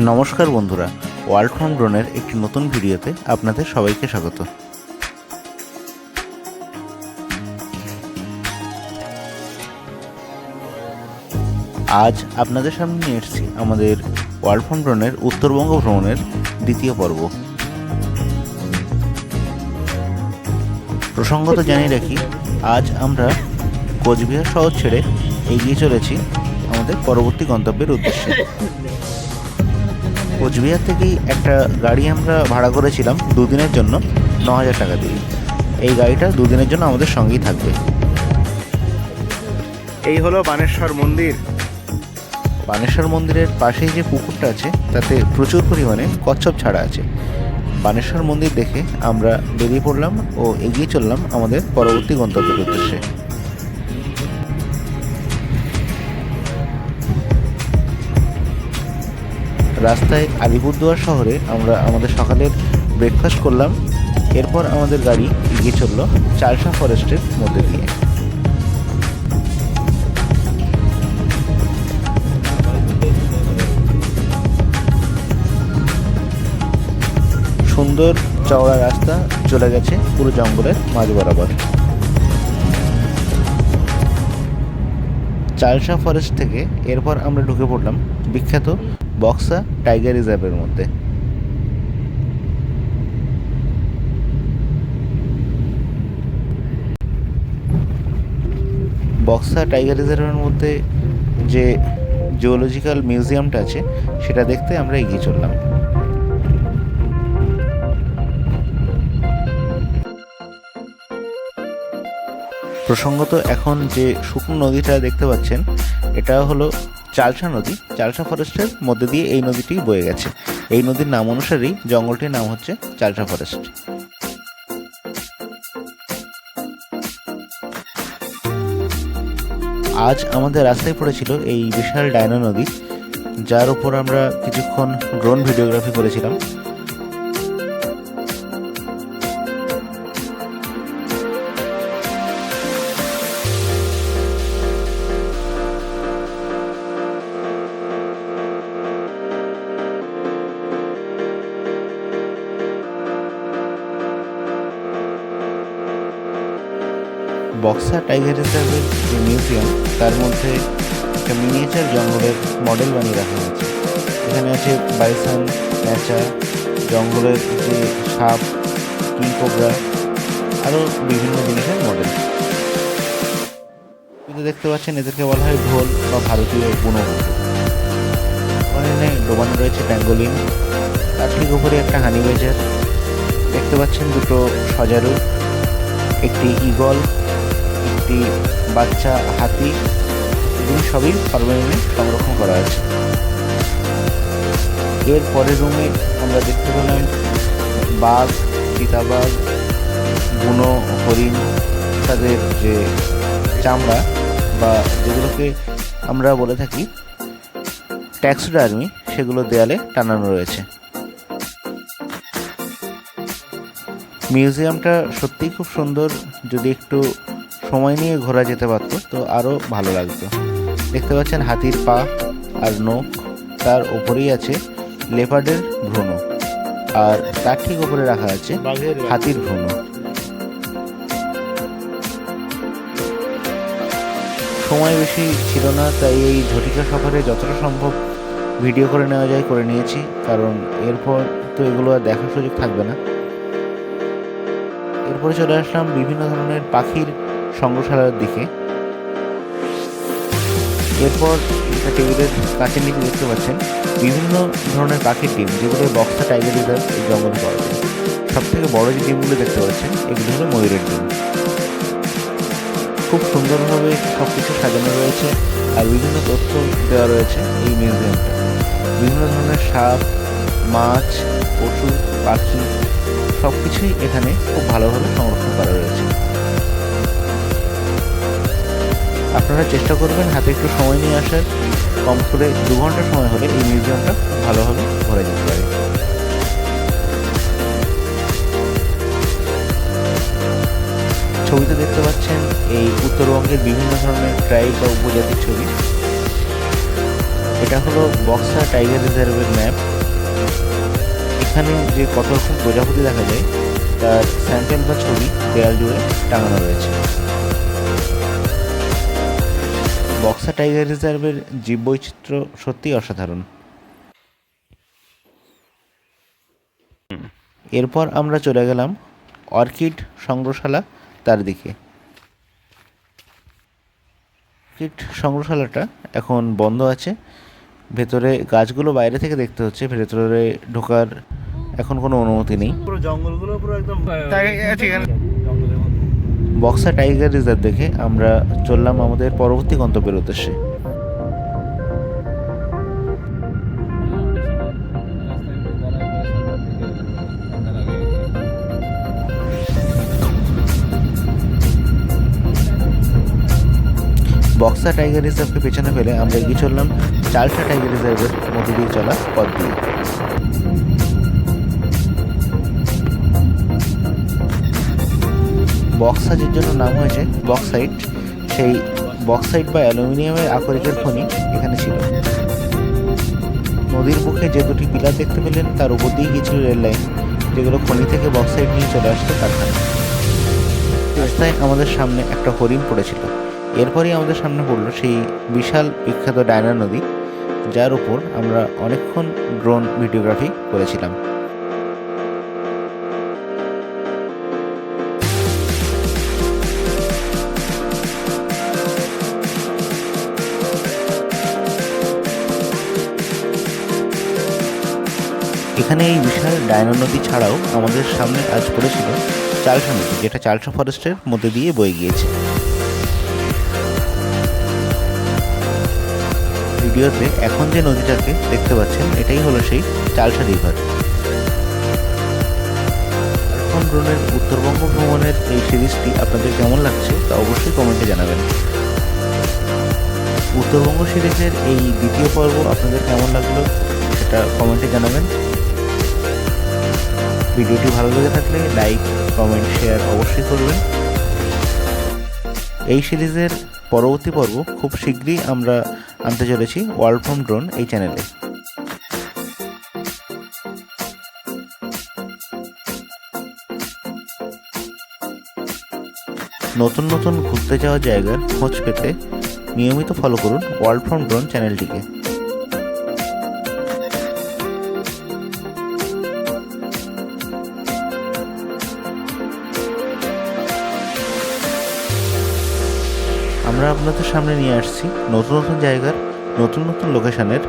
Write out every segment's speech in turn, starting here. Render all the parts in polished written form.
নমস্কার বন্ধুরা, world from ড্রোনের একটি নতুন ভিডিওতে আপনাদের সবাইকে স্বাগত। আজ আপনাদের সামনে নিয়ে এসেছি আমাদের ওয়ার্ল্ড ফ্রম ড্রোনের উত্তরবঙ্গ ভ্রমণের দ্বিতীয় পর্ব। প্রসঙ্গত জানিয়ে রাখি, আজ আমরা কোচবিহার শহর ছেড়ে এগিয়ে চলেছি আমাদের পরবর্তী গন্তব্যের উদ্দেশ্যে। কোচবিহার থেকেই একটা গাড়ি আমরা ভাড়া করেছিলাম দুদিনের জন্য 9,000 টাকা দিয়ে। এই গাড়িটা দুদিনের জন্য আমাদের সঙ্গেই থাকবে। এই হলো বানেশ্বর মন্দির। বানেশ্বর মন্দিরের পাশেই যে পুকুরটা আছে তাতে প্রচুর পরিমাণে কচ্ছপ ছাড়া আছে। বানেশ্বর মন্দির দেখে আমরা বেরিয়ে পড়লাম ও এগিয়ে চললাম আমাদের পরবর্তী গন্তব্যের উদ্দেশ্যে। রাস্তায় আলিপুরদুয়ার শহরে আমরা আমাদের সকালের ব্রেকফাস্ট করলাম। এরপর আমাদের গাড়ি এগিয়ে চলল চালসা ফরেস্টের মধ্যে দিয়ে। সুন্দর চওড়া রাস্তা চলে গেছে পুরো জঙ্গলের মাঝ বরাবর। চালসা ফরেস্ট থেকে এরপর আমরা ঢুকে পড়লাম বিখ্যাত বক্সা টাইগার রিজার্ভের মধ্যে। বক্সা টাইগার রিজার্ভের মধ্যে যে জিওলজিক্যাল মিউজিয়ামটা আছে সেটা দেখতে আমরা এগিয়ে চললাম। প্রসঙ্গত এখন যে শুকনো নদীটা দেখতে পাচ্ছেন এটা হলো চালসা নদী। চালসা ফরেস্টের মধ্যে দিয়ে এই নদীটি বয়ে গেছে। এই নদীর নাম অনুসারেই জঙ্গলটির নাম হচ্ছে চালসা ফরেস্ট। আজ আমাদের রাস্তায় পড়েছিল এই বিশাল ডায়না নদী, যার উপর আমরা কিছুক্ষণ ড্রোন ভিডিওগ্রাফি করেছিলাম। বক্সা টাইগার রিজার্ভের যে মিউজিয়াম তার মধ্যে একটা মিনিয়েচার জঙ্গলের মডেল বানিয়ে রাখা হয়েছে। এখানে আছে বাইসন, ন্যাচা, জঙ্গলের যে সাপ, কিংকোবরা, আরও বিভিন্ন জিনিসের মডেল। কিন্তু দেখতে পাচ্ছেন এদেরকে বলা হয় ঢোল বা ভারতীয় বুনো। ওখানে ডোবানো রয়েছে প্যাঙ্গোলিন, তার ঠিক উপরে একটা হানি বেজার দেখতে পাচ্ছেন, দুটো সজারু, একটি ঈগল, একটি বাচ্চা হাতি। এগুলি সবই ফরমালিনে সংরক্ষণ করা আছে। এর পরের রুমে আমরা দেখতে পেলাম বাঘ, চিতাবাঘ, বুনো হরিণ, তাদের যে চামড়া বা যেগুলোকে আমরা বলে থাকি ট্যাক্সিডার্মি, সেগুলো দেয়ালে টানানো রয়েছে। মিউজিয়ামটা সত্যিই খুব সুন্দর। যদি একটু সময় নিয়ে ঘোরা যেতে পারতো তো আরও ভালো লাগতো। দেখতে পাচ্ছেন হাতির পা আর নখ, তার ওপরেই আছে লেপার্ডের ভ্রূণ, আর তার ঠিক ওপরে রাখা আছে হাতির ভ্রূণ। সময় বেশি ছিল না, তাই এই ঝটিকা সফরে যতটা সম্ভব ভিডিও করে নেওয়া যায় করে নিয়েছি, কারণ এরপর তো এগুলো আর দেখার সুযোগ থাকবে না। এরপরে চলে আসলাম বিভিন্ন ধরনের পাখির সংগ্রহশালার দিকে। এরপর একটা টেবিলের কাছের নিচে দেখতে পাচ্ছেন বিভিন্ন ধরনের পাখির ডিম, যেগুলো বক্সা টাইগার রিজার্ভ এই জঙ্গলে পাওয়া যায়। সব থেকে বড় যে ডিমগুলো দেখতে পাচ্ছেন এগুলো হলো ময়ূরের ডিম। খুব সুন্দরভাবে সব কিছু সাজানো রয়েছে আর বিভিন্ন তথ্য দেওয়া রয়েছে এই মিউজিয়ামটা। বিভিন্ন ধরনের সাপ, মাছ, পশু, পাখি সব কিছুই এখানে খুব ভালোভাবে সংরক্ষণ করা রয়েছে। আপনারা চেষ্টা করবেন হাতে একটু সময় নিয়ে আসার। কম করে 2 ঘন্টা সময় হলে এই মিউজিয়ামটা খুব ভালোভাবে ঘোরা যেতে পারে। ছবিতে দেখতে পাচ্ছেন এই উত্তরবঙ্গের বিভিন্ন ধরনের ট্রাইব বা উপজাতির ছবি। এটা হলো বক্সা টাইগার রিজার্ভের ম্যাপ। এখানে যে কত রকম প্রজাপতি দেখা যায় তার স্যাম্পল বা ছবি দেয়াল জুড়ে টাঙানো রয়েছে। বক্সা টাইগার রিজার্ভের জীববৈচিত্র্য সত্যিই অসাধারণ। এরপর আমরা চলে গেলাম অর্কিড সংগ্রহশালা তার দিকে। অর্কিড সংগ্রহশালাটা এখন বন্ধ আছে। ভেতরে গাছগুলো বাইরে থেকে দেখতে হচ্ছে, ভেতরে ঢোকার এখন কোনো অনুমতি নেই। পুরো জঙ্গলগুলো পুরো একদম বক্সা টাইগার রিজার্ভ দেখে আমরা চললাম আমাদের পরবর্তী গন্তব্যের উদ্দেশ্যে। বক্সা টাইগার রিজার্ভকে পেছনে ফেলে আমরা এগিয়ে চললাম চালসা টাইগার রিজার্ভের মধ্যে দিয়ে চলা পথ দিয়ে। বক্সা যে জন্য নাম হয়েছে বক্সাইট, সেই বক্সাইট বা অ্যালুমিনিয়ামের আকরিকের খনি এখানে ছিল। নদীর বুকে যে দুটি পিলার দেখতে পেলেন তার উপর দিয়ে গিয়েছিল রেল লাইন, যেগুলো খনি থেকে বক্সাইট নিয়ে চলে আসতো কারখানা। রাস্তায় আমাদের সামনে একটা হরিণ পড়েছিল। এরপরই আমাদের সামনে পড়লো সেই বিশাল বিখ্যাত ডায়না নদী, যার উপর আমরা অনেকক্ষণ ড্রোন ভিডিওগ্রাফি করেছিলাম। এখানে এই বিশাল ডায়না নদী ছাড়াও আমাদের সামনে আজ পড়েছিল চালসা নদী, যেটা চালসা ফরেস্টের মধ্যে দিয়ে বয়ে গিয়েছে। ভিডিওতে এখন যে নদীটাকে দেখতে পাচ্ছেন এটাই হলো সেই চালসা রিভার। এখন ড্রোনের উত্তরবঙ্গ ভ্রমণের এই সিরিজটি আপনাদের কেমন লাগছে তা অবশ্যই কমেন্টে জানাবেন। উত্তরবঙ্গ সিরিজের এই দ্বিতীয় পর্ব আপনাদের কেমন লাগলো সেটা কমেন্টে জানাবেন। ভিডিওটি ভালো লেগে থাকলে লাইক, কমেন্ট, শেয়ার অবশ্যই করবেন। এই সিরিজের পরবর্তী পর্ব খুব শীঘ্রই আমরা আনতে চলেছি ওয়ার্ল্ড ফ্রম ড্রোন এই চ্যানেলে। নতুন নতুন ঘুরতে যাওয়া জায়গার খোঁজ পেতে নিয়মিত ফলো করুন ওয়ার্ল্ড ফ্রম ড্রোন চ্যানেলটিকে। আমরা আপনাদের সামনে নিয়ে আসছি নতুন নতুন জায়গার নতুন নতুন লোকেশনের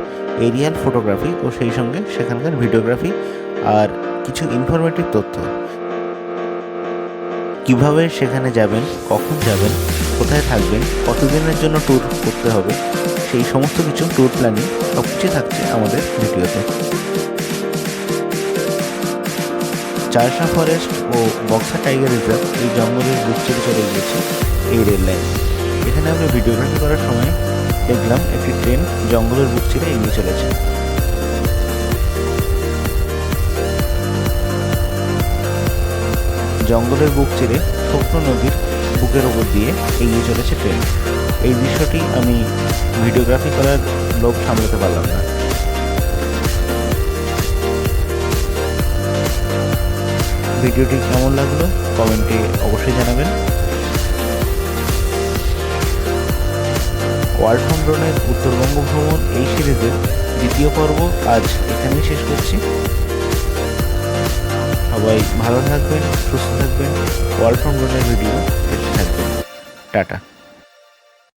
এরিয়াল ফটোগ্রাফি ও সেই সঙ্গে সেখানকার ভিডিওগ্রাফি আর কিছু ইনফরমেটিভ তথ্য। কিভাবে সেখানে যাবেন, কখন যাবেন, কোথায় থাকবেন, কতদিনের জন্য ট্যুর করতে হবে, সেই সমস্ত কিছু ট্যুর প্ল্যানিং সব কিছু থাকছে আমাদের ভিডিওতে। চালসা ফরেস্ট ও বক্সা টাইগার রিজার্ভ এই জঙ্গলের বুক চিরে চলে গিয়েছে এই রেল লাইন। এখানে আমরা ভিডিওগ্রাফি করার সময় দেখলাম একটি ট্রেন জঙ্গলের বুক চিরে এগিয়ে চলেছে। জঙ্গলের বুক চিরে শুকনো নদীর বুকের ওপর দিয়ে এগিয়ে চলেছে ট্রেন। এই দৃশ্যটি আমি ভিডিওগ্রাফি করার লোভ সামলাতে পারলাম না। ভিডিওটি কেমন লাগলো কমেন্টে অবশ্যই জানাবেন। ওয়ার্ল্ড ফ্রম ড্রোনের উত্তরবঙ্গ ভ্রমণ এই সিরিজের দ্বিতীয় পর্ব আজ এখানেই শেষ করছি। সবাই ভালো থাকবেন, সুস্থ থাকবেন, ওয়ার্ল্ড ফ্রম ড্রোনের ভিডিও দেখতে থাকবেন। টাটা।